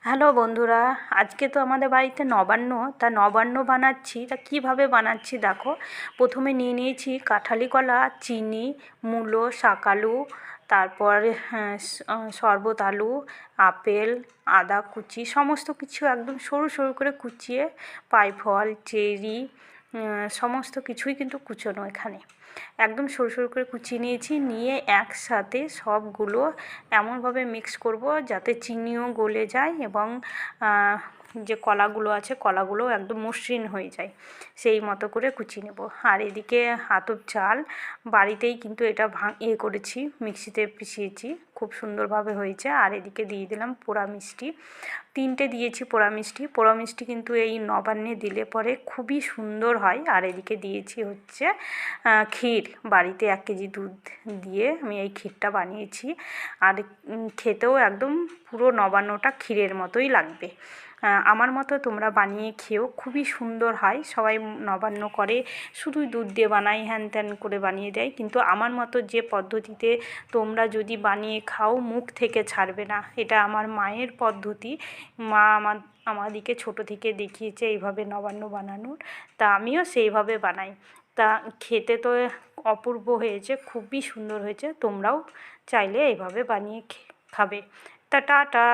Hello বন্ধুরা, আজকে তো আমাদের বাড়িতে নবান্ন। তা নবান্ন বানাচ্ছি। তা কীভাবে বানাচ্ছি দেখো। প্রথমে নিয়ে নিয়েছি কাঁঠালি কলা, চিনি, মূলো, শাকালু, তারপর শরবত আলু, আপেল, আদা কুচি, সমস্ত কিছু একদম সরু সরু করে কুচিয়ে, পাইফল, চেরি, সমস্ত কিছুই কিন্তু কুচোনো এখানে। একদম সরু সরু করে কুচিয়ে নিয়েছি, নিয়ে একসাথে সবগুলো এমনভাবে মিক্স করব যাতে চিনিও গলে যায় এবং যে কলাগুলো আছে কলাগুলো একদম মসৃণ হয়ে যায়, সেই মতো করে কুচিয়ে নেব। আর এদিকে আতপ চাল বাড়িতেই কিন্তু এটা করেছি, মিক্সিতে পিষিয়েছি, খুব সুন্দরভাবে হয়েছে। আর এদিকে দিয়ে দিলাম পোড়া মিষ্টি, 3টে দিয়েছি পোড়া মিষ্টি। পোড়া মিষ্টি কিন্তু এই নবান্নে দিলে পরে খুবই সুন্দর হয়। আর এদিকে দিয়েছি হচ্ছে ক্ষীর, বাড়িতে 1 কেজি দুধ দিয়ে আমি এই ক্ষীরটা বানিয়েছি। আর খেতেও একদম পুরো নবান্নটা ক্ষীরের মতোই লাগবে। আমার মতো তোমরা বানিয়ে খেও, খুবই সুন্দর হয়। সবাই নবান্ন করে শুধুই দুধ দিয়ে বানায়, হ্যান ত্যান করে বানিয়ে দেয়, কিন্তু আমার মতো যে পদ্ধতিতে তোমরা যদি বানিয়ে খাও মুখ থেকে ছাড়বে না। এটা আমার মায়ের পদ্ধতি। মা আমাদেরকে ছোটো থেকে দেখিয়েছে এইভাবে নবান্ন বানানোর, তা আমিও সেইভাবে বানাই। তা খেতে তো অপূর্ব হয়েছে, খুবই সুন্দর হয়েছে। তোমরাও চাইলে এইভাবে বানিয়ে খাবে। তা টাটা।